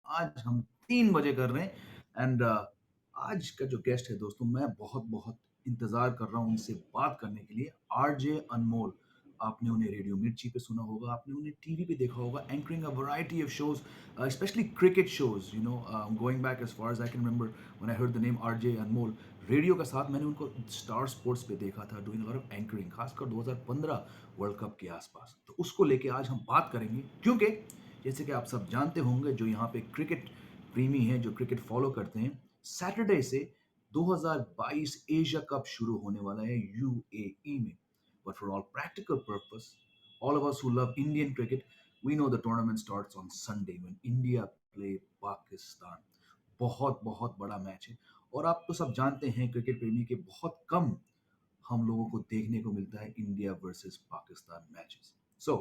आज हम 3 बजे कर रहे हैं एंड आज का जो गेस्ट है दोस्तों, मैं बहुत बहुत इंतजार कर रहा हूँ उनसे बात करने के लिए। आरजे अनमोल, आपने उन्हें रेडियो मिर्ची पे सुना होगा, आपने उन्हें टीवी पे देखा होगा, anchoring a variety of shows, specially cricket shows. Going back as far as I can remember, when I heard the name RJ Anmol, radio के साथ मैंने उनको स्टार स्पोर्ट्स पे देखा था doing a lot of anchoring, खासकर 2015 वर्ल्ड कप के आसपास। तो उसको लेके आज हम बात करेंगे, क्योंकि जैसे कि आप सब जानते होंगे, जो यहाँ पे क्रिकेट प्रेमी हैं, जो क्रिकेट फॉलो करते हैं, सैटरडे से 2022 एशिया कप शुरू होने वाला है यूएई में। But for all practical purpose, all of us who love Indian cricket, we know the tournament starts on Sunday when India play Pakistan. बहुत बहुत बड़ा मैच है और आप तो सब जानते हैं, क्रिकेट प्रेमी के बहुत कम हम लोगों को देखने को मिलता है India versus Pakistan matches. So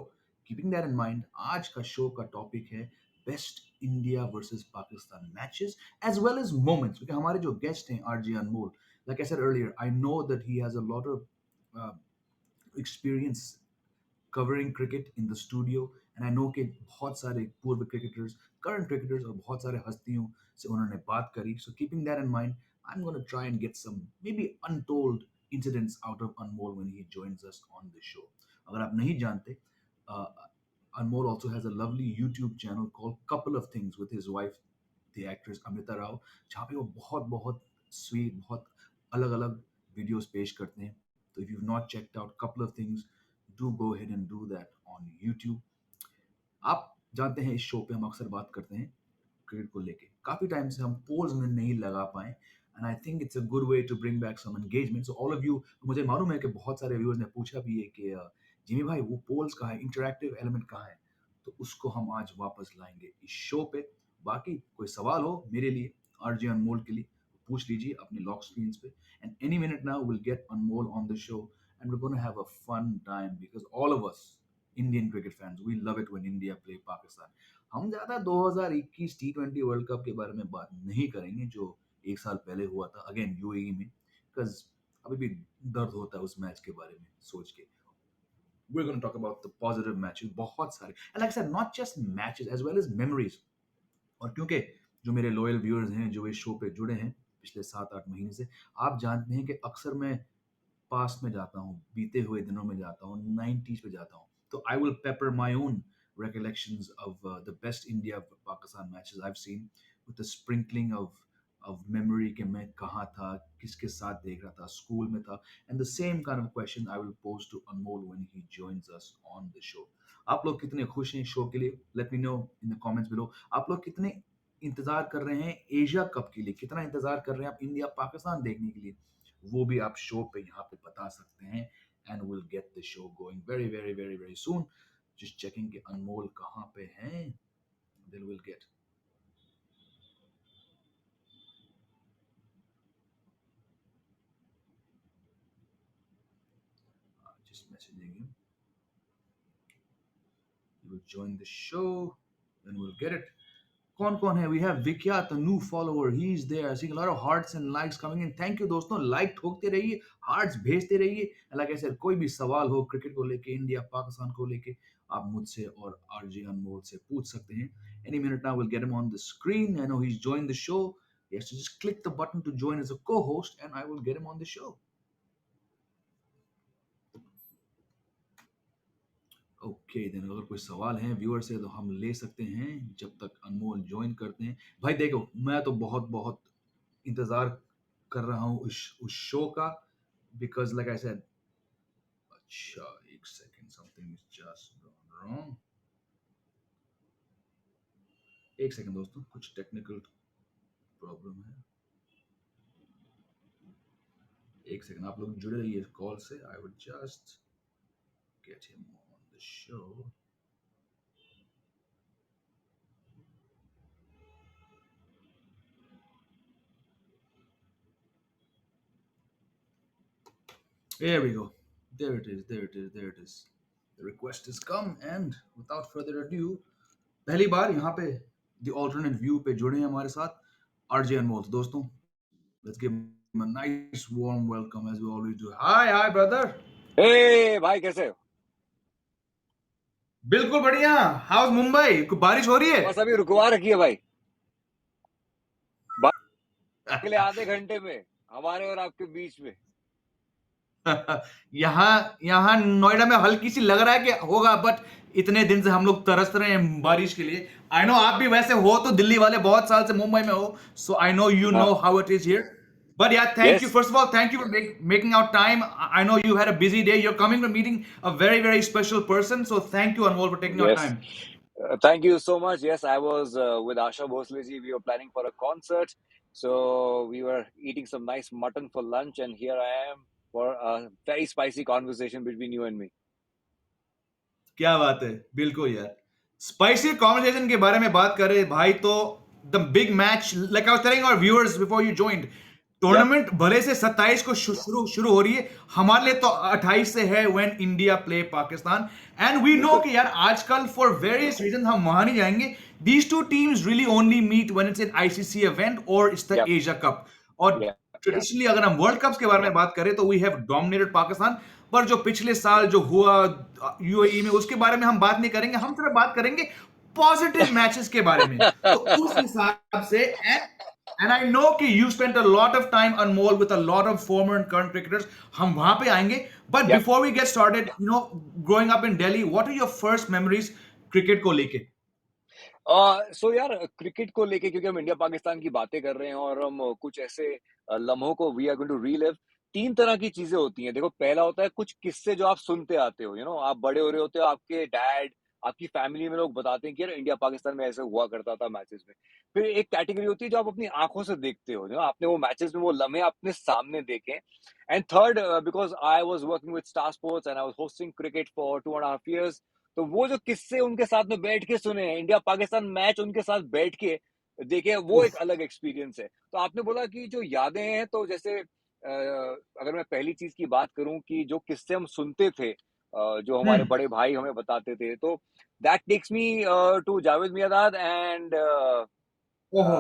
keeping that in mind, आज का शो का टॉपिक है best India versus Pakistan matches as well as moments. क्योंकि हमारे जो गेस्ट हैं RJ Anmol, like I said earlier, I know that he has a lot of experience covering cricket in the studio and I know कि बहुत सारे पूर्व cricketers, current cricketers और बहुत सारे हस्तियों से उन्होंने बात करी। So keeping that in mind, I am gonna try and get some maybe untold incidents out of Anmol when he joins us on the show. अगर आप नहीं जानते, Anmol also has a lovely YouTube channel called Couple of Things with his wife, the actress Amrita Rao, जहाँ पे वो बहुत बहुत sweet, बहुत अलग अलग वीडियोस पेश करते हैं। तो if you've not checked out Couple of Things, do go ahead and do that on YouTube. आप जानते हैं, इस शो पे हम अक्सर बात करते हैं क्रिकेट को लेके। काफ़ी टाइम से हम पोल्स में नहीं लगा पाए and I think it's a good way to bring back some engagement. So all of you, मुझे मालूम है कि बहुत सारे व्यूअर्स ने पूछा भी है कि जिमी भाई वो पोल्स कहाँ है, इंटरैक्टिव एलिमेंट कहाँ है? तो उसको हम आज वापस लाएंगे इस शो पे। बाकी कोई सवाल हो मेरे लिए, आरजे अनमोल के लिए, पूछ लीजिए अपने लॉक स्क्रीन पे and any minute now will get Anmol on the show and we gonna have a fun time because all of us Indian cricket fans, we love it when India play Pakistan. हम ज़्यादा 2021 टी20 world cup के बारे में बात नहीं करेंगे, जो एक साल पहले हुआ था अगेन यूएई में, बिकॉज अभी भी दर्द होता है उस मैच के बारे में सोच के। We're going to talk about the positive matches, बहुत सारे, and like I said, not just matches as well as memories. और क्योंकि जो मेरे लॉयल व्यूअर्स हैं, जो इस शो पे जुड़े हैं पिछले 7-8 महीने से, आप जानते हैं कि अक्सर मैं पास्ट में जाता हूँ, बीते हुए दिनों में जाता हूँ, 90s पे जाता हूँ। तो I will paper my own recollections of the best India Pakistan matches I've seen with a sprinkling of memory कि मैं कहाँ था, किसके साथ देख रहा था, स्कूल में था, and the same kind of question I will pose to Anmol when he joins us on the show. आप लोग कितने खुश हैं शो के लिए? Let me know in the comments below. आप लोग कितने इंतजार कर रहे हैं एशिया कप के लिए, कितना इंतजार कर रहे हैं आप इंडिया पाकिस्तान देखने के लिए, वो भी आप शो पे यहाँ पे बता सकते हैं and will get the show going very very very very soon. Just checking कि अनमोल कहाँ पे हैं, then will get. Just messaging him, he will join the show, then we'll get it. कौन कौन है? We have Vikhyat, new follower, he is there, seeing a lot of hearts and likes coming in. Thank you दोस्तों, like ठोकते रहिए, hearts भेजते रहिए। Like I said, कोई भी सवाल हो क्रिकेट को लेके, इंडिया पाकिस्तान को लेके, आप मुझसे और आरजे अनमोल से पूछ सकते हैं। Any minute now will get him on the screen. I know he is join the show. He has to just click the button to join as a co-host and I will get him on the show. Okay then, अगर कोई सवाल है viewer से तो हम ले सकते हैं जब तक अनमोल ज्वाइन करते हैं। भाई देखो, मैं तो बहुत बहुत इंतजार कर रहा हूँ उस शो का, बिकॉज लाइक आई सेड। अच्छा एक second, something is just gone wrong. एक सेकंड दोस्तों, कुछ टेक्निकल प्रॉब्लम है। एक सेकंड, आप लोग जुड़े रहिए इस कॉल से। I will just get him on the show. There we go. There it is. There it is. There it is. The request has come, and without further ado, पहली बार यहाँ पे the alternate view पे जुड़े हैं हमारे साथ RJ Anmol। तो दोस्तों, let's give him a nice warm welcome as we always do. Hi brother. ए भाई कैसे हो? बिल्कुल बढ़िया। How's मुंबई? बारिश हो रही है? बस अभी रुकवा रखी है भाई। अगले आधे घंटे में हमारे और आपके बीच में। यहाँ यहाँ नोएडा में हल्की सी लग रहा है कि होगा, बट इतने दिन से हम लोग तरस रहे हैं बारिश के लिए। आई नो आप भी वैसे हो तो दिल्ली वाले, बहुत साल से मुंबई में हो, सो आई नो यू नो हाँ। How it is here. But yeah, thank you. Yes. First of all, thank you for making out time. I know you had a busy day. You're coming from meeting a very, very special person. So thank you, Anmol, for taking out yes. time. Thank you so much. Yes, I was with Asha Bhosle ji. We were planning for a concert. So we were eating some nice mutton for lunch, and here I am for a very spicy conversation between you and me. क्या बात है, बिल्कुल यार। Spicy conversation के बारे में बात करें भाई, तो the big match, like I was telling our viewers before you joined, Yep. Tournament भले से 27 को शुरू शुरू हो रही है, हमारे लिए तो 28 से है, when India play Pakistan. And we know बिल्कुल। कि यार आजकल फॉर वेरियस रीजन हम वहां नहीं जाएंगे। These two teams really only meet when it's an ICC event और it's the Yep. Asia cup. और Yep. ट्रेडिशनली अगर हम वर्ल्ड कप्स के बारे में बात करें तो वी हैव डोमिनेटेड पाकिस्तान। पर जो पिछले साल जो हुआ यूएई में, उसके बारे में हम बात नहीं करेंगे, हम सिर्फ बात करेंगे पॉजिटिव मैचेस के बारे में। तो उस हिसाब से, एंड आई नो कि you spent a lot of time Anmol with a lot of former and current cricketers, हम वहां पे आएंगे। But Yep. Before we get started, you know, growing up in Delhi, what are your first memories cricket को लेके? सो यार cricket को लेके, क्योंकि हम इंडिया पाकिस्तान की बातें कर रहे हैं और हम कुछ ऐसे लम्हों को we are going to relive. तीन तरह की चीजें होती हैं। देखो, पहला होता है कुछ किस्से जो आप सुनते आते हो, आप बड़े हो रहे होते हो, आपके डैड, आपकी फैमिली में लोग बताते हैं कि यार इंडिया पाकिस्तान में ऐसे हुआ करता था मैचेस में। फिर एक कैटेगरी होती है जो आप अपनी आंखों से देखते हो, आपने वो मैचेस में वो लम्हे अपने सामने देखे। And third, because I was working with Star sports and I was hosting cricket for 2.5 years, तो वो जो किस्से उनके साथ में बैठ के सुने हैं, इंडिया पाकिस्तान मैच उनके साथ बैठ के देखे, वो एक उफ। अलग एक्सपीरियंस है। तो आपने बोला कि जो यादें हैं, तो जैसे अगर मैं पहली चीज की बात करूं कि जो किस्से हम सुनते थे, जो हमारे हम्म। बड़े भाई हमें बताते थे, तो that takes me to Javed Miandad and ओहो,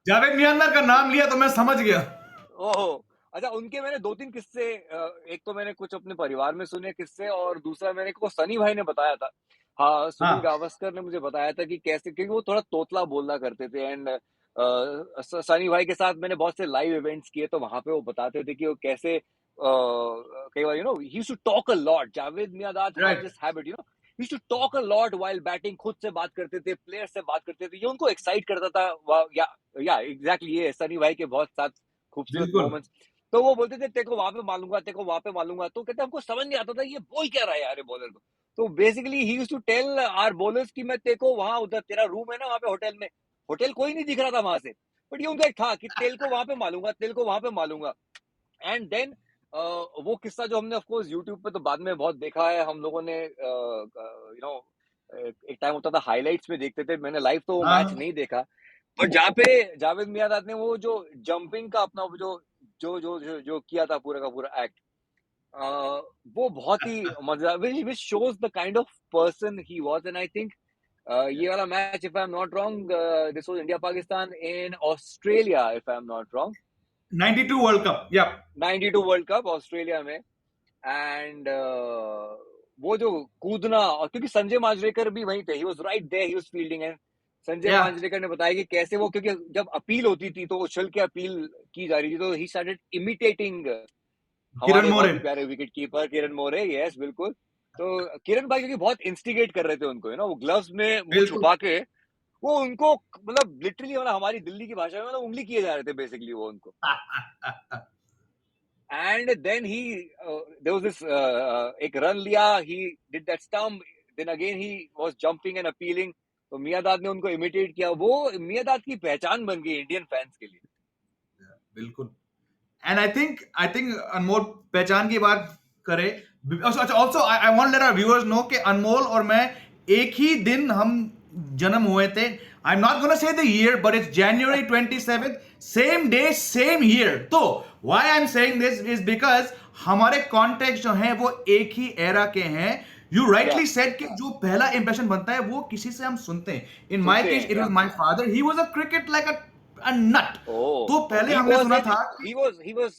जावेद मियांदार का नाम लिया तो मैं समझ गया। ओहो! अच्छा, उनके मैंने 2-3 किस्से, एक तो मैंने कुछ अपने परिवार में सुने किस्से, और दूसरा मेरे को सनी भाई ने बताया था। हाँ, सुनील हाँ। गावस्कर ने मुझे बताया था कि कैसे, क्योंकि वो थोड़ा तोतला बोला करते थे, एंड स सनी भाई के साथ मैंने बहुत से लाइव इवेंट्स किए, तो वहाँ पे वो बताते थे कि वो कैसे कई बार he used to talk a lot. Javed Miandad had right. This habit, he used to talk a lot while batting, खुद से बात करते थे, प्लेयर्स से बात करते थे, ये उनको एक्साइट करता था। या एग्ज़ैक्टली, ये सनी भाई के बहुत साथ खूबसूरत बिल्कुल। मोमेंट्स। तो वो बोलते थे, तेरे को वहां पे मालूंगा, तेरे को वहां पे मालूंगा, तो कहते हमको समझ नहीं आता था ये बोल क्या रहा है यार, ये बॉलर को। तो basically he used to tell our bowlers कि मैं तेरे को वहां, उधर तेरा रूम है ना, वहां पे होटल में, होटल कोई नहीं दिख रहा था वहां से, बट ये उनका एक था कि तेल को वहां पे मालूंगा, तेल को वहां पे मालूंगा। एंड देन वो किस्सा जो हमने ऑफ कोर्स यूट्यूब पे तो बाद में बहुत देखा है हम लोगों ने, एक टाइम होता था हाइलाइट्स में देखते थे, मैंने लाइव तो वो मैच हाँ। नहीं देखा। और जहाँ पे जावेद मियांदाद ने वो जो जंपिंग का अपना वो जो किया था पूरा का पूरा एक्ट, वो बहुत ही मजेदार, which shows the kind of person he was, and I think ये वाला match, if I'm not wrong, this was India Pakistan in Australia, if I'm not wrong, 92 world cup, या। 92 वर्ल्ड कप ऑस्ट्रेलिया में। And वो जो कूदना, और क्योंकि संजय मांजरेकर भी वहीं थे, he was right there, he was fielding, and Sanjay या। मांजरेकर ने बताया कि कैसे वो, क्योंकि जब अपील होती थी तो उछल के अपील की जा रही थी, तो ही स्टार्टेड इमिटेटिंग किरण हमारे बहुत मोरे। ही प्यारे wicket keeper Kiran More. Yes, बिल्कुल। तो किरण भाई क्योंकि बहुत इंस्टिगेट कर रहे थे उनको, वो ग्लव्स में मुंह बिल्कुल। छुपा के, वो उनको मतलब लिटरली, मतलब हमारी दिल्ली की भाषा में मतलब उंगली किए जा रहे थे बेसिकली वो उनको। And then there was this एक रन लिया, he did that stump, then again he was jumping and appealing, तो मियादाद ने उनको इमिटेट किया, वो मियादाद की पहचान बन गई इंडियन फैंस के लिए। बिल्कुल। एंड आई थिंक अनमोल पहचान की बात करें। अच्छा, also I want let our viewers know कि अनमोल और मैं एक ही दिन हम जन्म हुए थे। I am not gonna say the year, but it's January 27, same day same year. तो why I am saying this is because हमारे कॉन्टेक्ट जो हैं वो एक ही एरा के हैं। यू या राइटली सेड कि जो पहला इंप्रेशन बनता है वो किसी से हम सुनते हैं। इन माय सुनते केस हैं, इट वाज या my father, he was a cricket like a nut. oh, तो पहले he हमने was सुना an था कि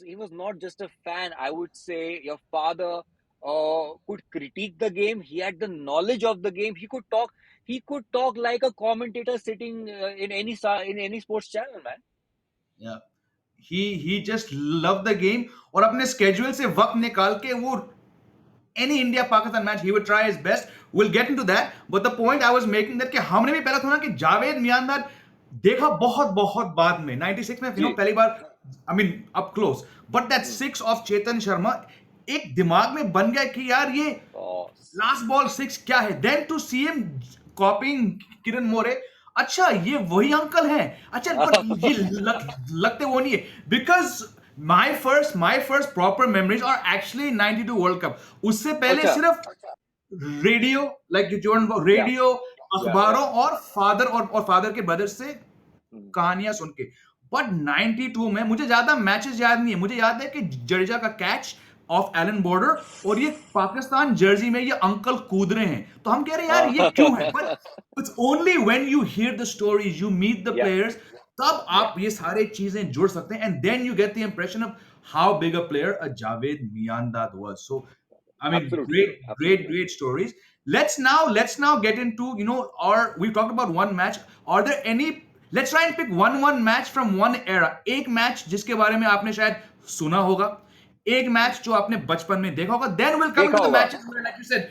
he was not just a fan. I would say your father could critique the game. He had the knowledge of the game. He could talk. he could talk like a commentator sitting in any sports channel, man. Yeah. He just loved the game और अपने schedule से वक्त निकाल के वो any India Pakistan match he would try his best. We'll get into that, but the point I was making that कि हमने भी पहला सुना कि जावेद मियांदाद देखा बहुत बहुत बाद में 96 में जी. पहली बार I mean up close, but that six of Chetan Sharma एक दिमाग में बन गया कि यार ये Oh, लास्ट बॉल सिक्स क्या है. Then to see him copping Kiran More, अच्छा ये वही अंकल हैं. अच्छा पर ये लगते वो नहीं है because my first proper memories are actually 92 world cup. उससे पहले अच्छा. सिर्फ रेडियो लाइक जो Yeah, रेडियो yeah, yeah. अखबारों और फादर और फादर के ब्रदर से Hmm. कहानियां सुन के. बट 92 में मुझे ज्यादा मैचेस याद नहीं है. मुझे याद है कि जडेजा का कैच ऑफ एलन बॉर्डर और ये पाकिस्तान जर्सी में ये अंकल कूद रहे हैं. तो हम कह रहे हैं यार ये क्यों है. But it's only when you hear the stories, you meet the Yeah, players, तब yeah. आप ये सारे चीजें जुड़ सकते हैं. And then you get the impression of how big a player a Javed Miandad was. So I mean, Absolutely, great, great, absolutely. great stories. Let's now get into, or we talked about one match. Are there any? Let's try and pick one match from one era. एक match जिसके बारे में आपने शायद सुना होगा, एक match जो आपने बचपन में देखा होगा. Then we'll come देखा into the होगा. matches where, like you said,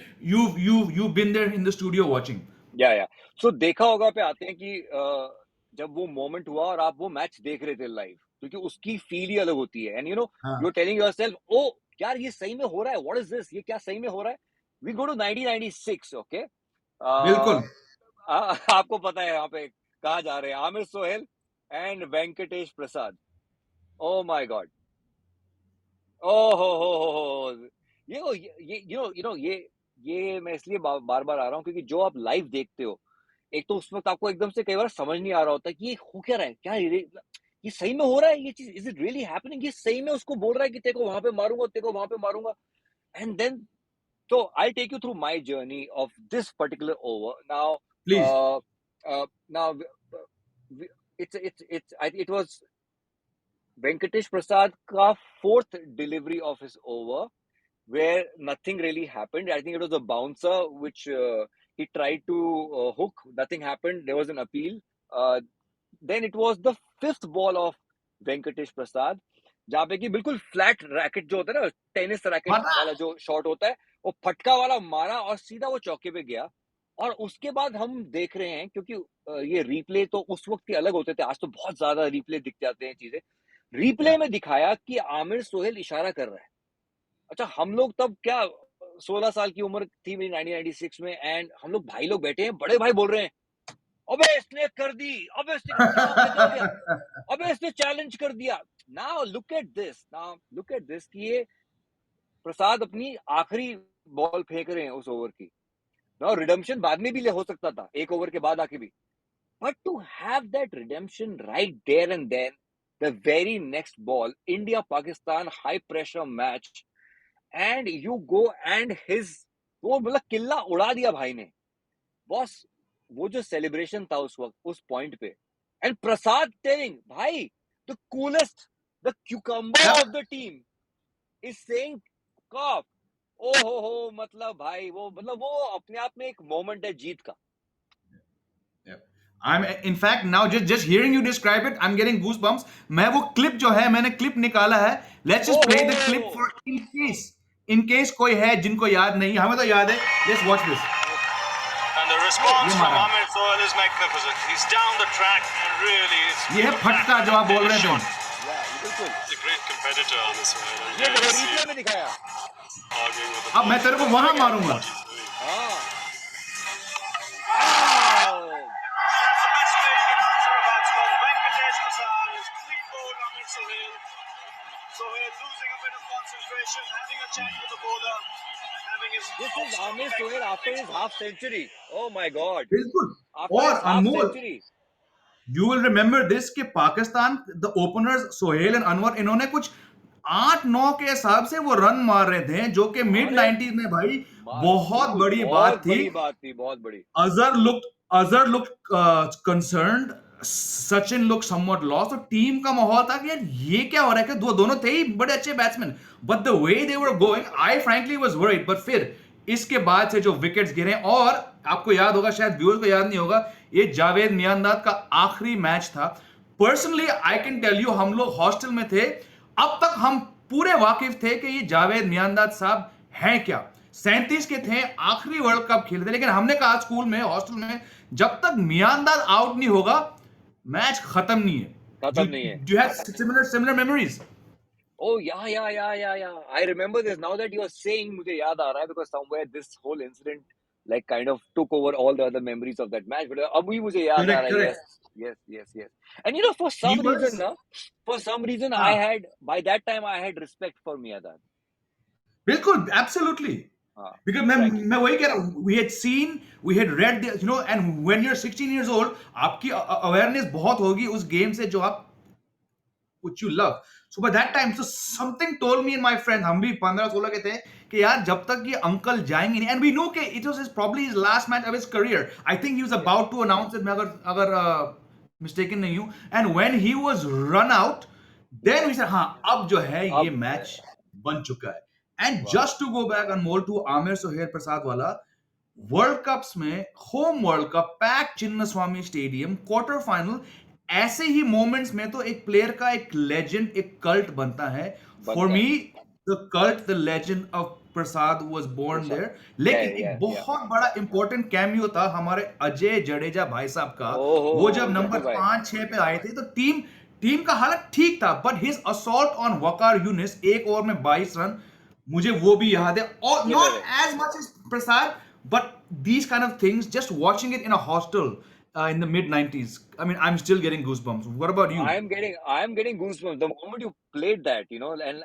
you've been there in the studio watching. या सो देखा होगा पे आते हैं कि जब वो मोमेंट हुआ और आप वो मैच देख रहे थे लाइव, क्योंकि उसकी फील ही अलग होती है. एंड यू आर हाँ, टेलिंग योरसेल्फ, ओ यार ये सही में हो रहा है, व्हाट इज दिस, ये क्या सही में हो रहा है. We go to 1996. ओके. बिल्कुल. आपको पता है यहाँ पे कहाँ जा रहे हैं, Aamir Sohail and Venkatesh Prasad. Oh my god. Oh हो. ये ये मैं इसलिए बार बार आ रहा हूँ क्योंकि जो आप लाइव देखते हो, एक तो उस वक्त आपको एकदम से कई बार समझ नहीं आ रहा होता कि ये हो क्या रहा है, क्या ये सही में हो रहा है, ये चीज इज इट रियली हैपनिंग, ये सही में उसको बोल रहा है कि तेरे को वहां पे मारूंगा, तेरे को वहां पे मारूंगा. And then so I'll take you through my journey of this particular over. Now, Please. now it was Venkatesh Prasad ka fourth delivery of his over, where nothing really happened. I think it was a bouncer which he tried to hook. Nothing happened. There was an appeal. Then it was the fifth ball of Venkatesh Prasad, जहाँ पे कि बिल्कुल flat racket जो होता है ना, tennis racket पता. वाला जो शॉट होता है, वो फटका वाला मारा और सीधा वो चौके पे गया. और उसके बाद हम देख रहे हैं, क्योंकि ये रिप्ले तो उस वक्त ही अलग होते थे, आज तो बहुत ज्यादा रिप्ले दिख जाते हैं चीजें. Replay Yeah. में दिखाया कि आमिर सोहेल इशारा कर रहा है. अच्छा, हम लोग तब क्या 16 साल की उम्र थी मेरी 1996 में, एंड हम लोग भाई लोग बैठे हैं, बड़े भाई बोल रहे हैं, अबे इसने कर दी, अबे इसने क्या हो गया, क्या हो गया, अबे इसने चैलेंज कर दिया. नाउ लुक एट दिस कि ये प्रसाद अपनी आखिरी बॉल फेंक रहे हैं उस ओवर की. नाउ रिडेम्पशन बाद में भी हो सकता था, एक ओवर के बाद आके भी, but to have that redemption right there and then, the very next ball, India Pakistan high pressure match, and you go and his, वो मतलब किल्ला उड़ा दिया भाई ने. बॉस, वो जो सेलिब्रेशन था उस वक्त उस पॉइंट पे, एंड प्रसाद टेलिंग भाई, the coolest, the cucumber Yeah. Of the team is saying cough. Oh हो, मतलब भाई वो अपने आप में एक मोमेंट है जीत का. Yeah. I'm in fact now just hearing you describe it, I'm getting goosebumps. मैं वो क्लिप जो है मैंने क्लिप निकाला है. Let's O just play the clip हो. for in case कोई है जिनको याद नहीं. हमें तो याद है. Let's watch this. And the response ये from मारा. Amir Sohail is magnificent. He's down the track and really is. ये है फटका जो आप बोल रहे थे. या बिल्कुल, He's a great competitor, Amir Sohail. And ये here देखो you see रिप्ले him में दिखाया. arguing with the अब मैं तेरे को वहां मारूंगा. what he's doing. हाँ. That's the best way you can answer a batsman. Venkatesh Prasad is clean bowled Amir Sohail. Sohail losing a bit of concentration, having a chat with the bowler, having his. This is Amir Sohail after his half century. Oh my God. बिल्कुल. After और his half Anmol, century. you will remember this कि Pakistan the openers Sohail and Anwar, इन्होंने कुछ 8-9 के हिसाब से वो run मार रहे थे जो कि मिड अरे 90s में भाई बहुत बिल्कुल, बड़ी बात बहुत थी. बड़ी बात थी, बहुत बड़ी. Azhar looked concerned. Sachin looked somewhat lost. तो टीम का माहौल था कि यार ये क्या हो रहा है, कि दोनों थे ही बड़े अच्छे batsman, but the way they were going I frankly was worried. But फिर इसके बाद से जो विकेट्स गिरे, और आपको याद होगा, शायद व्यूअर्स को याद नहीं होगा, ये जावेद मियांदाद का आखिरी मैच था। Personally I can tell you, हम लोग हॉस्टल में थे, अब तक हम पूरे वाकिफ थे कि ये जावेद मियांदाद साहब हैं क्या। 37 के थे, आखिरी वर्ल्ड कप खेले थे, लेकिन हमने कहा स्कूल में, हॉस्टल में, जब तक मियांदाद आउट नहीं होगा मैच खत्म नहीं है। खत्म नहीं है। Do have similar memories? Oh yeah. I remember this now that you are saying. मुझे याद आ रहा है because somewhere this whole incident like kind of took over all the other memories of that match. But अभी मुझे याद आ correct, रहा है. Correct. Yes. And you know, for he some reason, was, ना, for some reason, I हाँ, had by that time I had respect for Miyadad. बिल्कुल, absolutely. हाँ, because frankly. मैं वही कह रहा हूँ, we had seen, we had read the, you know, and when you are 16 years old, आपकी awareness बहुत होगी उस गेम से जो आप, which you love. So by that time, so something told me and my friend, हम भी 15-16 के थे, कि यार जब तक ये अंकल जाएंगे नहीं, and we knew कि it was probably his last match of his career. I think he was Yes. about to announce it, मैं अगर mistaken नहीं हूँ, and when he was run out, then we said हाँ, अब जो है ये अब है. मैच बन चुका है. And Wow. just to go back on more to Aamir Suhail प्रसाद वाला, वर्ल्ड कप्स में, home world cup, pack Chinnaswamy stadium, quarter final, ऐसे ही मोमेंट्स में तो एक प्लेयर का एक लेजेंड, एक कल्ट बनता है। फॉर बनता मी है. The cult, the legend of Prasad was born Prasad. There. लेकिन एक Yeah. बहुत बड़ा इंपॉर्टेंट कैमियो था हमारे अजय जडेजा भाई साहब का। वो जब Oh, नंबर जट्टू भाई. 5-6 पे आए थे तो टीम टीम का हालत ठीक था, but his assault on Waqar Younis, एक ओवर में 22 रन, मुझे वो भी याद है। और Killer नॉट है. As much as Prasad, but these kind of things, just watching it in a hostel in the mid 90s, I mean, I'm still getting goosebumps. What about you? I am getting goosebumps the moment you played that, you know, and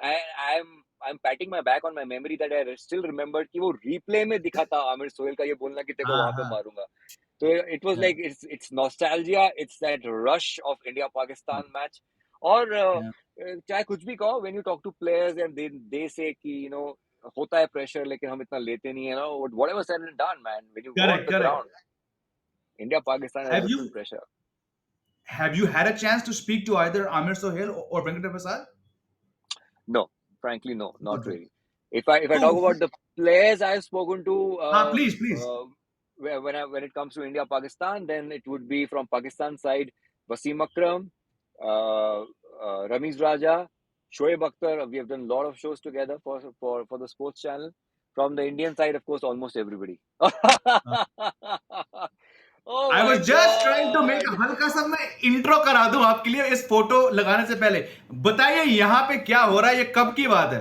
I'm patting my back on my memory that I still remembered कि वो replay में दिखा था आमिर सोहेल का ये बोलना कि तेरे को हाँ, वहां पे हाँ, मारूंगा. So it was yeah, like it's nostalgia, it's that rush of India Pakistan match. और yeah, चाहे कुछ भी कहो, when you talk to players and they say कि you know होता है pressure लेकिन हम इतना लेते नहीं है ना, whatever said and done, man, when you go on correct, the correct. ground, India Pakistan has Have different you pressure. have you had a chance to speak to either Amir Sohail or Venkata Prasad? No, frankly, no, not Okay. really. If I So, talk about the players I've spoken to, please, please. when it comes to India Pakistan, then it would be from Pakistan side, Wasim Akram, Ramiz Raja, Shoaib Akhtar. We have done a lot of shows together for the sports channel. From the Indian side, of course, almost everybody. Uh, Oh I my was just trying to make God! a हल्का सा मैं intro करा दूं आपके लिए इस photo लगाने से पहले। बताइए यहाँ पे क्या हो रहा है, ये कब की बात है?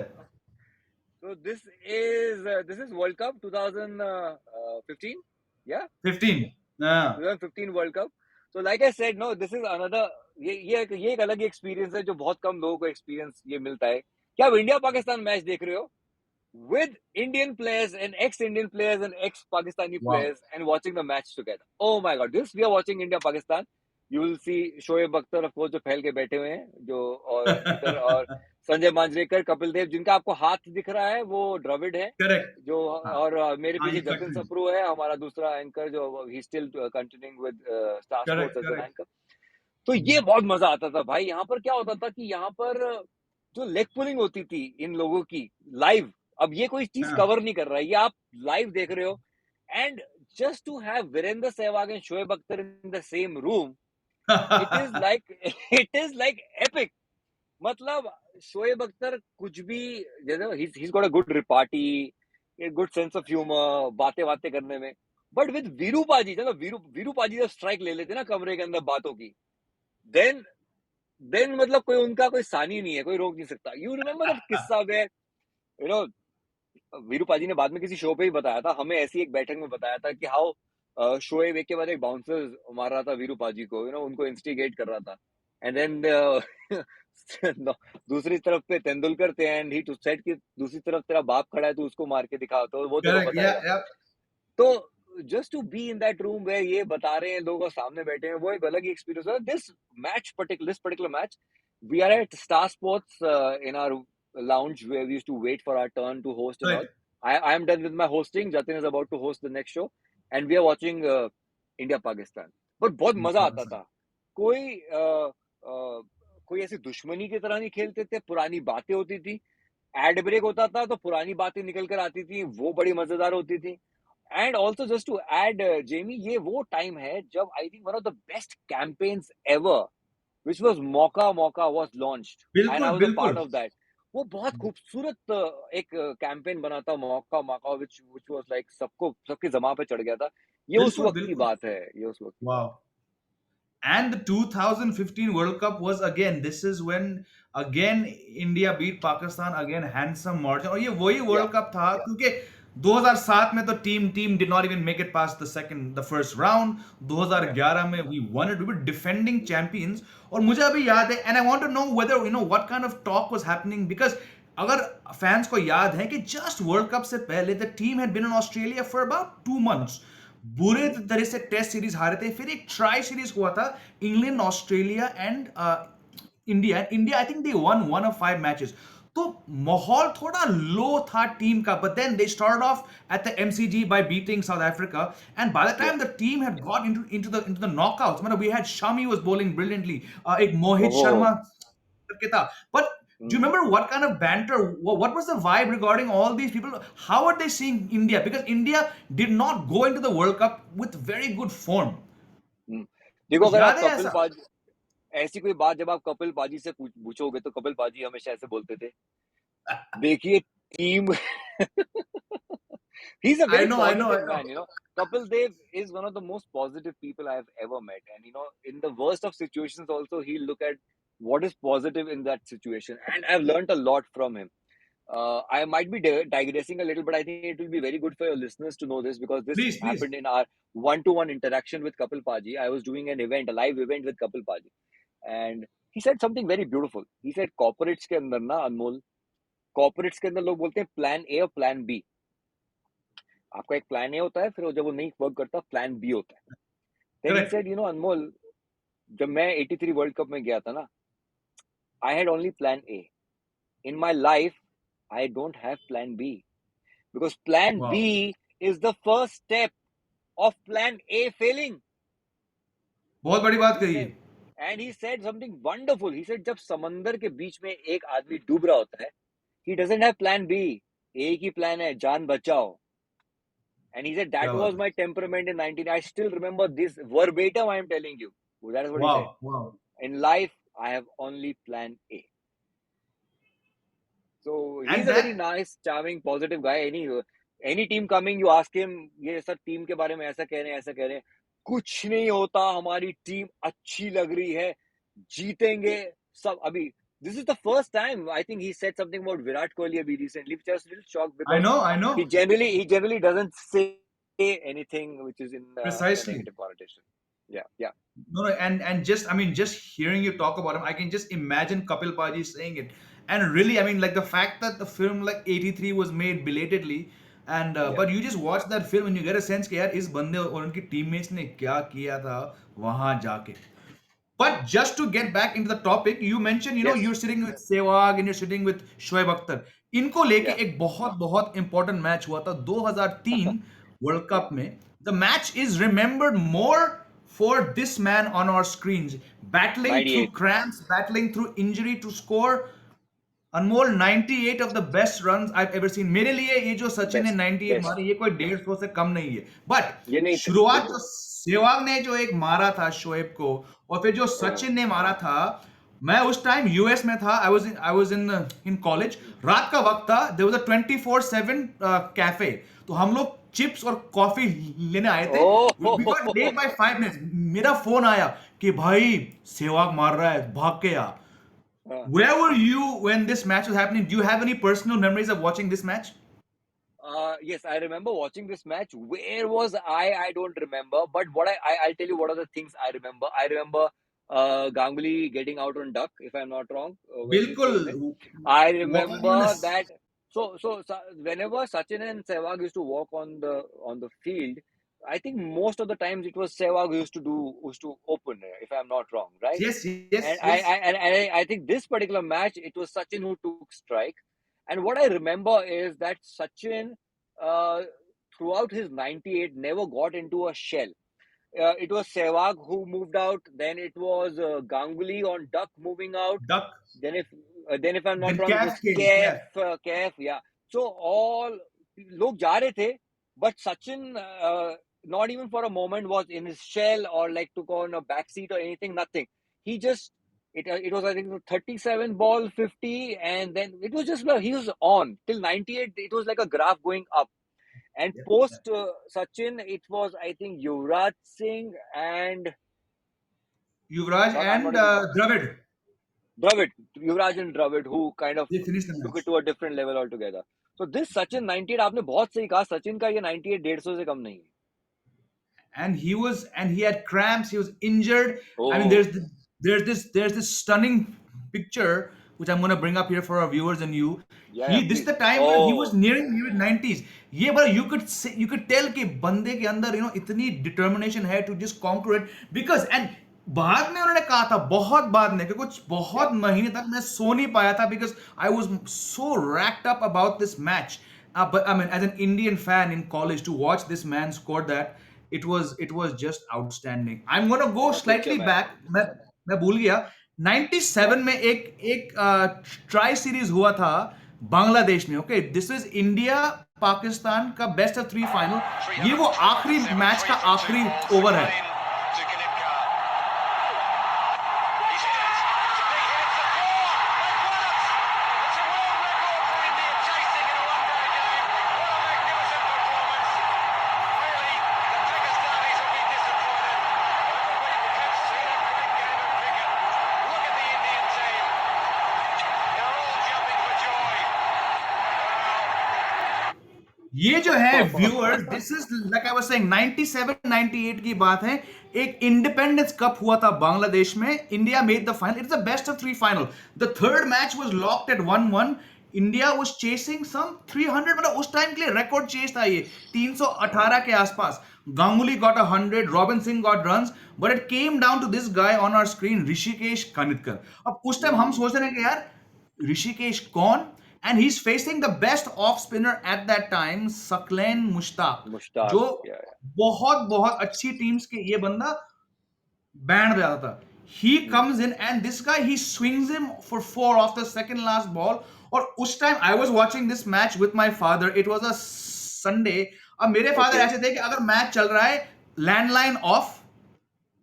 So this is World Cup 2015. Yeah, 15। हाँ, 2015 World Cup. So like I said, no, this is another. ये एक अलग एक्सपीरियंस है जो बहुत कम लोगों को एक्सपीरियंस ये मिलता है कि आप इंडिया पाकिस्तान मैच देख रहे हो with Indian players and ex-Indian players and ex-Pakistani वाह, players and watching the match together. Oh my God, this we are watching India Pakistan. You will see Shoaib Akhtar, of course, जो फैल के बैठे हुए हैं, जो और इधर और संजय मांजरेकर, कपिल देव, जिनका आपको हाथ दिख रहा है वो द्रविड़ है, करेक्ट। जो हाँ, और मेरे हाँ, पीछे ये जतिन कट, सप्रू है, हमारा दूसरा एंकर जो he still continuing with Star Sports correct, as an correct. Anchor. तो ये बहुत मजा आता था भाई. यहाँ पर क्या होता था कि यहाँ पर जो लेग पुलिंग होती थी इन लोगों की लाइव, अब ये कोई चीज हाँ। कवर नहीं कर रहा है, ये आप लाइव देख रहे हो. And just to have Virender Sehwag and Shoaib Akhtar in the same room, it is like it is like epic. मतलब शोएब अख्तर कुछ भी, जैसे he's got a good repartee, a good sense of humor, बातें बातें करने में. बट विद वीरू पाजी, जब वीरू पाजी जब स्ट्राइक ले लेते ना कमरे के अंदर बातों की, देन मतलब कोई उनका कोई सानी नहीं है, कोई रोक नहीं सकता. यू रिमेम्बर दैट किस्सा वे, यू नो, वीरू पाजी ने बाद में किसी शो पे ही बताया था, हमें ऐसी एक बैठक में बताया था कि हाउ शोएब एक के बाद एक बाउंसर मार रहा था वीरू पाजी को, यू नो, उनको इंस्टिगेट कर रहा था. एंड देन दूसरी तरफ पे तेंदुलकर थे एंड ही टू सेड कि दूसरी तरफ तेरा बाप खड़ा है, तू उसको मार के दिखा, तो वो तेरे को करेक्ट, या बताएगा. या तो just to be in that room where ये बता रहे हैं, लोग और सामने बैठे हैं, वो एक अलग ही एक्सपीरियंस है. This particular match, we are at Star Sports in our lounge where we used to wait for our turn to host and all. Right, I am done with my hosting. Jatin is about to host the next show, and we are watching India Pakistan. But बहुत मजा आता था. कोई कोई ऐसी दुश्मनी की तरह नहीं खेलते थे, पुरानी बातें होती थी. एड ब्रेक होता था तो पुरानी बातें निकल कर आती थी, वो बड़ी मजेदार होती थी. And also just to add, Jamie, ये वो time है जब I think one of the best campaigns ever, which was Mauka Mauka, was launched, and I बिल्कुल, was a part बिल्कुल। of that. वो बहुत खूबसूरत एक कैंपेन बना था मौका मौका, which was like सबको सबकी जमा पे चढ़ गया था। ये उस बिल्कुल, वक्त की बिल्कुल। बात है, ये उस वक्त की बात wow! And the 2015 World Cup was again, this is when again India beat Pakistan, again handsome margin, और ये वही है। या वर्ल्ड कप था या क्योंकि 2007 में तो team did not even make it past the first round। या 2011 में we won it, we were defending champions। और मुझे अभी याद है, and I want to know whether you know what kind of talk was happening, because अगर fans को याद है कि जस्ट वर्ल्ड कप से पहले the team had been in Australia for about 2 months, बुरे तरह से टेस्ट सीरीज हारे थे, फिर एक ट्राई सीरीज हुआ था England Australia and India. India I think they won of 5 matches. तो माहौल थोड़ा लो था टीम का, but then they started off at the MCG by beating South Africa, and by the या time the team had got into the knockouts, मतलब we had Shami was bowling brilliantly, एक मोहित ओहो शर्मा करके था। But do you hmm, remember what kind of banter, what was the vibe regarding all these people? How are they seeing India? Because India did not go into the World Cup with very good form. हम्म। देखो, कुछ अगर आप याद है कपिल ऐसा? पाजी, ऐसी कोई बात जब आप कपिल पाजी से पूछोगे तो कपिल पाजी हमेशा ऐसे बोलते थे, देखिए team he's a I very know, I know, I positive know. man, you know. Kapil Dev is one of the most positive people I've ever met. And, you know, in the worst of situations also, he'll look at what is positive in that situation. And I've learned a lot from him. I might be digressing a little, but I think it will be very good for your listeners to know this, because this Please, please. happened in our one-to-one interaction with Kapil Paji. I was doing an event, a live event with Kapil Paji. And he said something very beautiful. He said, corporates के अंदर ना अनमोल, corporates के अंदर लोग बोलते हैं plan A और plan B. आपका एक प्लान ए होता है, फिर जब वो नहीं वर्क करता प्लान बी होता है। Then he Correct. Said, you know Anmol, जब मैं 83 वर्ल्ड कप में गया था ना, I had only plan A. In my life I don't have plan B, because plan B Wow. Is the first step of plan A failing. बहुत बड़ी बात ही कही है। Said, and he said something wonderful. He said, जब समंदर के बीच में एक आदमी डूब रहा होता है, he doesn't have plan B, एक ही प्लान है, जान बचाओ। And he said, that क्या बात was है? my temperament in 19. I still remember this verbatim, I am telling you. That is what he said. Wow, wow. In life, I have only plan A. So he's And a very that, nice, charming, positive guy. Any team coming, you ask him, ये सब team के बारे में ऐसा कह रहे हैं, ऐसा कह रहे हैं, कुछ नहीं होता, हमारी टीम अच्छी लग रही है, जीतेंगे सब। अभी this is the first time I think he said something about Virat Kohli abhi recently, which I was a little shocked, I because know, I he know, generally doesn't say anything which is in a precisely। negative connotation. Yeah, yeah, No, no, and just I mean, just hearing you talk about him, I can just imagine Kapil Paji saying it. And really, I mean, like the fact that the film like 83 was made belatedly, and yeah, but you just watch that film and you get a sense कि यार इस बंदे और उनकी teammates ने क्या किया था वहां जाके। But just to get back into the topic, you mentioned, you know, yes, you're sitting with Sehwag and you're sitting with Shoaib Akhtar. इनको लेके yeah, एक बहुत बहुत important मैच हुआ था 2003 वर्ल्ड yeah, कप में। The match is remembered more for this man on our screens, battling through 98, cramps, battling through injury to score Anmol 98 of the best runs I ever seen. मेरे लिए ये जो सचिन ने best, 98 best. मारे, ये कोई 150 से कम नहीं है। बट ये नहीं थे शुरुआत जो बिल्कुल। सहवाग ने जो एक मारा था शोएब को, और फिर जो हाँ, सचिन ने मारा था, मैं उस टाइम यूएस में था, आई वाज इन कॉलेज, रात का वक्त था, देयर वाज अ 24/7 कैफे, तो हम लोग चिप्स और कॉफी लेने आए थे। We got late by 5 minutes, मेरा फोन आया कि भाई सहवाग मार रहा है, भाग के आ। हाँ। Where were you when this match was happening? Do you have any personal memories of watching this match? Yes, I remember watching this match. Where was I? I don't remember. But what I'll tell you what are the things I remember. I remember Ganguly getting out on duck, if I'm not wrong, when he बिल्कुल, came in. I walking on a remember that. So whenever Sachin and Sehwag used to walk on the field, I think most of the times it was Sehwag who used to open, if I'm not wrong, right? yes, And yes, I yes, I and I think this particular match it was Sachin who took strike. And what I remember is that Sachin, uh, throughout his 98, never got into a shell. It was Sehwag who moved out. Then it was Ganguly on duck moving out. duck, Then if I'm not then wrong, it calf was came, Kef, calf. Kef. Yeah. So all लोग जा रहे थे, but Sachin, not even for a moment was in his shell or like took on a backseat or anything. Nothing. He just it was I think 37 ball 50, and then it was just he was on till 98. It was like a graph going up. And Yep, yep. post Sachin, it was I think Yuvraj Singh and Yuvraj God, I'm and not able. Dravid, Dravid, Yuvraj and Dravid, who kind of they finished the took it match. to a different level altogether. So this Sachin 98, आपने बहुत सही कहा, सचिन का ये 98 150 से कम नहीं है. And he had cramps, he was injured. I mean, Oh, there's this stunning picture which I'm going to bring up here for our viewers and you. yeah, This is please. the time where he was Oh, nearing mid 90s. ये but you could tell कि बंदे के अंदर इतनी determination है to just conquer it because and बाद में उन्होंने कहा था बहुत बाद में कि कुछ yeah, बहुत महीने तक मैं सो नहीं पाया था because I was so racked up about this match. But I mean, as an Indian fan in college, to watch this man score that, it was just outstanding. I'm gonna go बहुत अच्छा slightly match back. है. मैं भूल गया. Yeah, 97 में एक एक try series हुआ था बांग्लादेश में. Okay, this is India Pakistan का बेस्ट ऑफ 3 फाइनल. ये वो आखिरी 307, मैच 3 का from 2 आखिरी balls from ओवर है. Hain to Kanipka. He's hit it. It's a big hit. It's a four. They've won us. It's a world record for India chasing in a one-day game. What a magnificent performance. Really, the Pakistanis will be disappointed. But have seen a great game of cricket. Look at the Indian team. They're all jumping for joy. ये जो है viewers, this is like I was saying 97 98 की बात है. एक independence cup हुआ था बांग्लादेश में. India made the final. It's the best of 3 final. The third match was locked at 1-1. India was chasing some 300, मतलब उस टाइम के लिए रिकॉर्ड चेस था ये, 318 के आसपास. Ganguly got 100, Robin Singh got runs, but it came down to this guy on our screen, Hrishikesh Kanitkar. अब उस टाइम हम सोच रहे हैं कि यार ऋषिकेश कौन, and he's facing the best off spinner at that time, Saqlain Mushtaq, Mushtaq, जो yeah, बहुत बहुत अच्छी टीम्स के ये बंदा बैंड पे आता था. He yeah. comes in and this guy he swings him for 4 off the second last ball. और उस time I was watching this match with my father. It was a Sunday. अब मेरे फादर Okay. ऐसे थे कि अगर match चल रहा है, लैंडलाइन ऑफ,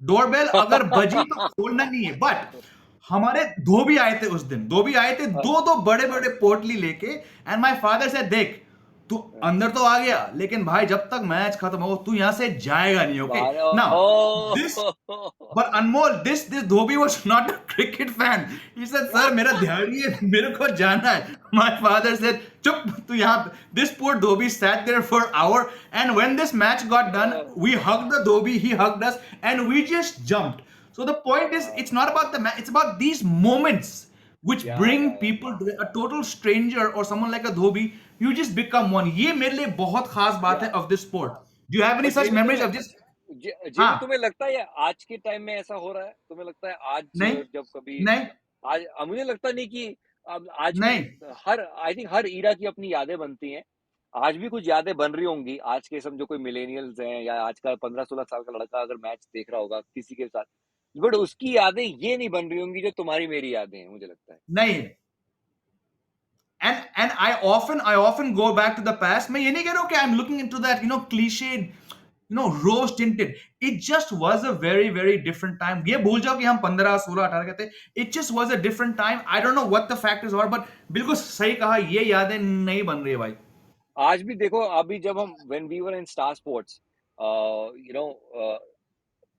डोरबेल अगर बजी तो खोलना नहीं है. बट हमारे धोबी आए थे उस दिन, धोबी आए थे दो दो बड़े बड़े पोटली लेके. एंड माय फादर से, देख तू अंदर तो आ गया, लेकिन भाई जब तक मैच खत्म हो तू यहां से जाएगा नहीं. ओके, बाहर, now oh, this, but Anmol, this Dhobi was not a cricket fan. He said, "Sir, मेरा दिहाड़ी है, मेरे को जाना है." My father said, "चुप, तू यहाँ." This poor Dhobi sat there for an hour, and when this match got done, we hugged the Dhobi, he hugged us, and we just jumped. So the point is, it's not about the match; it's about these moments which yeah, bring yeah, people to a total stranger or someone like a Dhobi. You just become one. ये मेरे लिए बहुत खास बात yeah. है of this sport. Do you have any But such JB memories तुम्हें of this? जेबी हाँ, तुम्हें लगता है आज के टाइम में ऐसा हो रहा है? तुम्हें लगता है आज नहीं, जब कभी नहीं, आज मुझे लगता नहीं कि अब आज की नहीं. हर आई थिंक हर ईरा की अपनी यादें बनती हैं. आज भी कुछ यादें बन रही होंगी. आज के समझो कोई मिलेनियल्स हैं या आज का 15-16 साल का लड़का अगर मैच देख रहा होगा किसी के साथ, बट उसकी यादें ये नहीं बन रही होंगी जो तुम्हारी मेरी यादें हैं, मुझे लगता है. नहीं. And I often go back to the past. मैं ये नहीं कह रहा हूँ कि I'm looking into that cliched, rose tinted. It just was a very very different time. ये भूल जाओ कि हम 15 16 18 के थे. It just was a different time. I don't know what the factors are, but बिल्कुल सही कहा, ये यादें नहीं बन रही है भाई. आज भी देखो, अभी जब हम when we were in Star Sports, you know,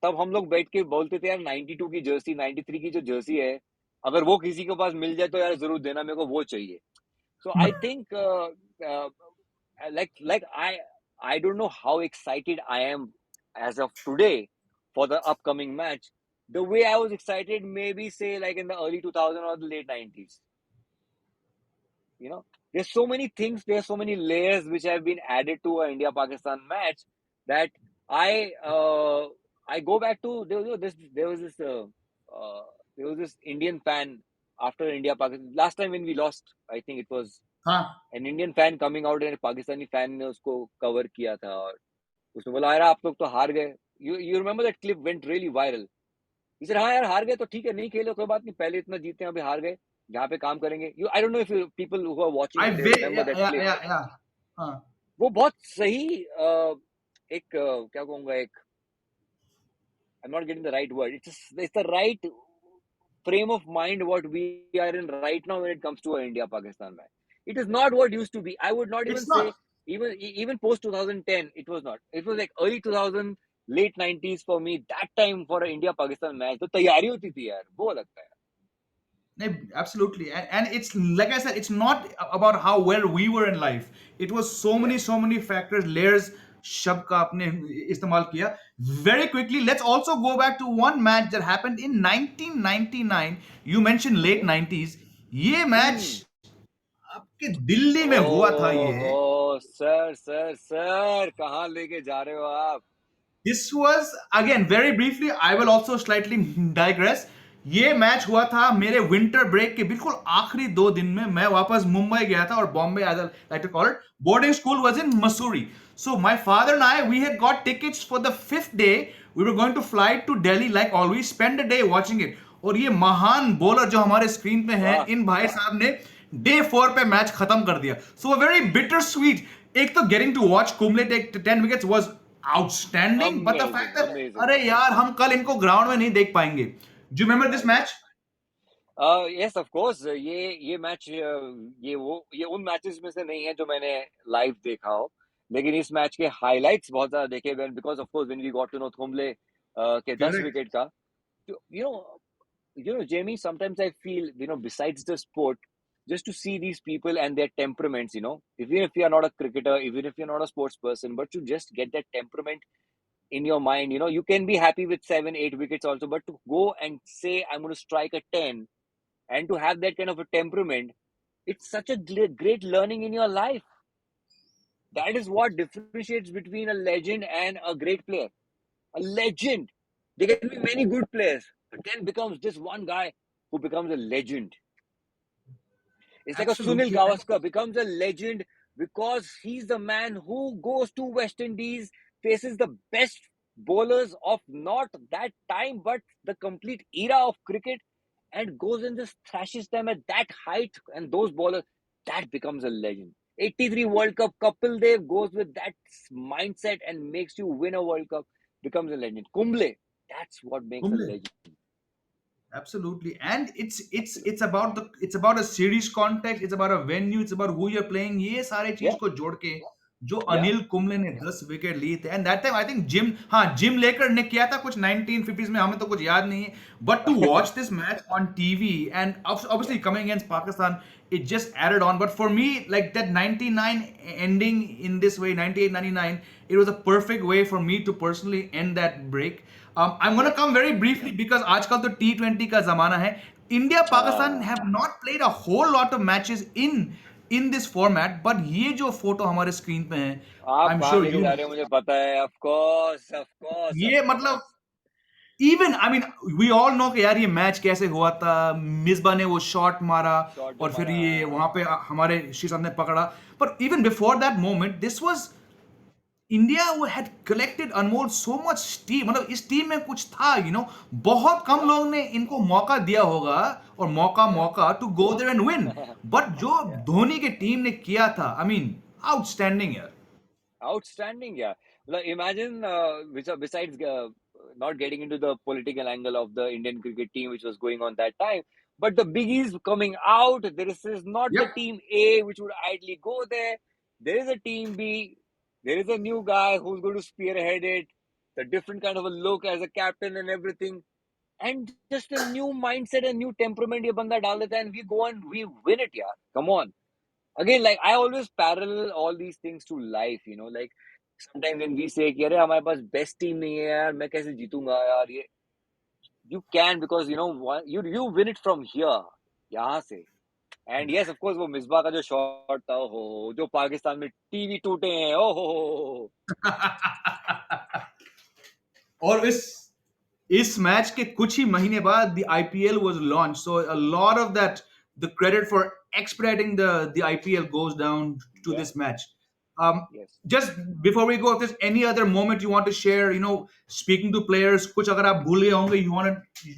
तब हम लोग बैठ के बोलते थे यार 92 की जर्सी, 93 की जो जर्सी है, अगर वो किसी के पास मिल जाए तो यार जरूर देना, मेरे को वो चाहिए. So I think like I don't know how excited I am as of today for the upcoming match. The way I was excited, maybe say like in the early 2000s or the late 90s. You know, there's so many things, there's so many layers which have been added to a India-Pakistan match that I go back to there was this Indian fan after India-Pakistan. Last time when we lost, I think it was हाँ, an Indian fan coming out and Pakistani fan ने उसको cover किया था और उसने बोला यार आप लोग तो हार गए. You remember that clip went really viral. He said हाँ यार हार गए तो ठीक है, नहीं खेले कोई बात नहीं, पहले इतना जीते हैं, अभी हार गए, यहाँ पे काम करेंगे. I don't know if people who are watching I they wait. remember Yeah, that yeah, clip. yeah, yeah. हाँ. वो बहुत सही एक क्या कहूँगा एक I'm not getting the right word. It's the right frame of mind what we are in right now when it comes to a India Pakistan match. It is not what used to be. I would not even It's say not. even post 2010 it was not. It was like early 2000 late 90s for me that time for a India Pakistan match. तो तैयारी होती थी यार वो लगता है. Absolutely, and it's like I said, it's not about how well we were in life. It was Yeah. so many factors, layers. शब्द का आपने इस्तेमाल किया. Very quickly, let's also go back to one match that happened in 1999. You mentioned late Okay. 90s. ये match Hmm. आपके दिल्ली में हुआ था ये. Oh, sir, कहाँ लेके जा रहे हो आप? This was again very briefly. I will also slightly digress. ये मैच हुआ था मेरे विंटर ब्रेक के बिल्कुल आखिरी 2 दिन में. मैं वापस मुंबई गया था और Bombay as I like to call it. Boarding school was in Missouri. So my father and I we had got tickets for the 5th day. We were going to fly to Delhi like always. Spend a day watching it. और ये महान bowler जो हमारे screen पे हैं, वाह, इन भाई साहब ने डे 4 पे मैच खत्म कर दिया. So a very bitter sweet. एक तो getting to watch Kumble take 10 wickets was outstanding, but the fact amazing, that amazing. अरे यार हम कल इनको ग्राउंड में नहीं देख पाएंगे. Do you remember this Right. match? Yes of course ये मैच ये उन मैचेस में से नहीं है जो मैंने लाइव देखा हो लेकिन इस मैच के हाइलाइट्स बहुत ज्यादा देखे गए because of course when we got to know थोमले के 10 Correct. विकेट का you know Jamie sometimes I feel besides the sport just to see these people and their temperaments even if you are not a cricketer even if you're not a sports person but to just get that temperament in your mind you can be happy with 7-8 wickets also but to go and say I'm going to strike a 10 and to have that kind of a temperament it's such a great learning in your life that is what differentiates between a legend and a great player a legend there can be many good players but then becomes this one guy who becomes a legend. It's like a Sunil Absolutely. Gavaskar becomes a legend because he's the man who goes to West Indies, faces the best bowlers of not that time, but the complete era of cricket, and goes and just thrashes them at that height. And those bowlers, that becomes a legend. 83 World Cup, Kapil Dev goes with that mindset and makes you win a World Cup, becomes a legend. Kumble, that's what makes a Kumble. legend. Absolutely, and it's Absolutely. about a series context. It's about a venue. It's about who you're playing. ये सारे चीज Yeah, को जोड़ के जो yeah. Anil Kumble ने 10 wicket लिए थे, and that time I think gym लेकर ने किया था कुछ 1950s में, हमें तो कुछ याद नहीं है. But to watch this match on TV and Yeah. obviously coming against Pakistan, it just added on. But for me, like that 99 ending in this way, 98-99, it was a perfect way for me to personally end that break. I'm gonna Yes. come very briefly because आजकल तो T20 का जमाना है. India Pakistan हाँ have not played a whole lot of matches in this format, but ये जो photo हमारे screen पे है, आप I'm कहाँ sure लेके you जा know, रहे हो मुझे पता है of course of course of ये मतलब course even I mean we all know कि यार ये मैच कैसे हुआ था. मिसबा ने वो शॉट मारा शॉट जो और फिर मारा ये वहां पे हमारे श्री साहब ने पकड़ा. पर even before that moment this was India had collected Anmol so much team. मतलब इस टीम में कुछ था, बहुत कम या लोग ने इनको मौका दिया होगा, और मौका या मौका to go there and win. But जो या धोनी की टीम ने किया था, आई मीन आउटस्टैंडिंग यार. outstanding yeah like imagine which besides not getting into the political angle of the Indian cricket team which was going on that time but the biggies coming out this is not the Yep. team A which would ideally go there is a team B there is a new guy who's going to spearhead it the different kind of a look as a captain and everything and just a new mindset and new temperament ये बंदा डाल देता है and we go and we win it यार come on again like I always parallel all these things to life like sometimes when we say कि अरे हमारे पास best team नहीं है यार मैं कैसे जीतूंगा यार ये you can because you win it from here यहाँ से and yes of course वो मिसबा का जो शॉट था हो जो पाकिस्तान में टीवी टूटे हैं ओ हो और इस मैच के कुछ ही महीने बाद the IPL was launch, so a lot of that the credit for expediting the IPL goes down to yeah this match. um yes just before we go, if there's any other moment you want to share, speaking to players, कुछ अगर आप भूल गए होंगे, you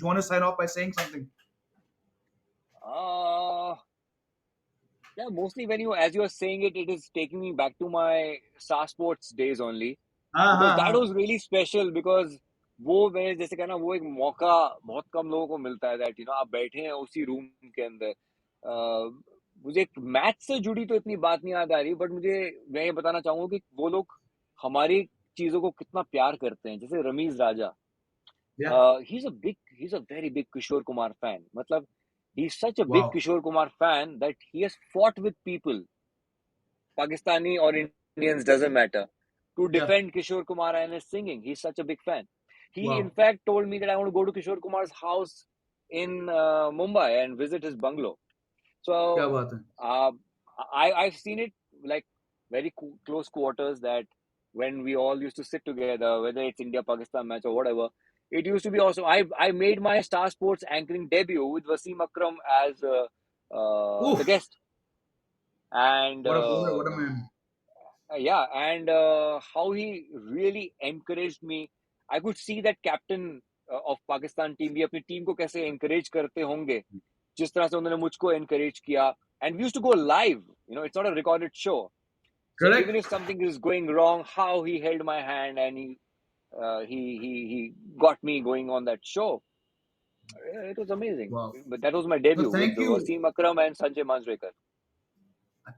want to sign off by saying something. uh Yeah, mostly when you, as you are saying it, it is taking me back to my Star Sports days only, हाँ because हाँ that हाँ was really special. Because वो मैंने जैसे कहा ना, वो एक मौका बहुत कम लोगों को मिलता है, that आप बैठे हैं उसी रूम के अंदर। मुझे एक मैच से जुड़ी तो इतनी बात नहीं याद आ रही, बट मैं ये बताना चाहूंगा कि वो लोग हमारी चीजों को कितना प्यार करते हैं। जैसे रमीज राजा, या he's a very big Kishore Kumar fan. मतलब he's such a big wow Kishore Kumar fan that he has fought with people, Pakistani or Indians, doesn't matter, to या defend Kishore Kumar and his singing. He's such a big fan. He, wow in fact, told me that I want to go to Kishore Kumar's house in Mumbai and visit his bungalow. क्या So बात है uh, I've seen it like very close quarters, that when we all used to sit together, whether it's India Pakistan match or whatever, it used to be awesome. I made my Star Sports anchoring debut with Wasim Akram as the उफ guest, and what a man yeah, and how he really encouraged me. I could see that captain of Pakistan team भी अपनी team को कैसे encourage करते होंगे, जिस तरह से उन्होंने मुझको encourage किया. And we used to go live. It's not a recorded show. So even correct if something is going wrong, how he held my hand and he got me going on that show. It was amazing. Wow But that was my तो debut with thank you Wasim Akram and Sanjay Manjrekar.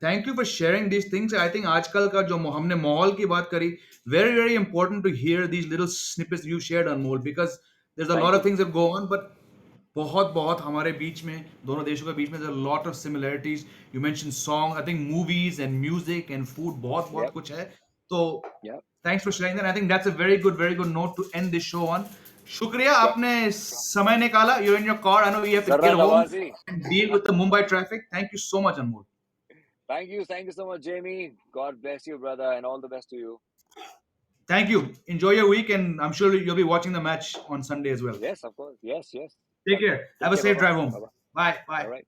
Thank you for sharing these things I think आजकल का जो हमने माहौल की बात करी very very important to hear these little snippets you shared Anmol because there is a Thank lot of you. Things that go on but बहुत बहुत हमारे बीच में दोनों देशों के बीच में lot of similarities you mention song I think movies and music and food बहुत बहुत Yep. कुछ है तो Yep. Thanks for sharing that I think that's a very good note to end this show on शुक्रिया Sure. आपने समय निकाला you in your car I know you have to Sarra get home Nawazi. And deal with the Mumbai traffic thank you so much Anmol Thank you. Thank you so much, Jamie. God bless you, brother, and all the best to you. Thank you. Enjoy your week, and I'm sure you'll be watching the match on Sunday as well. Yes, of course. Yes, yes. Take Done. care. Have Take a care, safe Baba. drive home. Bye bye. Bye. Bye. All right.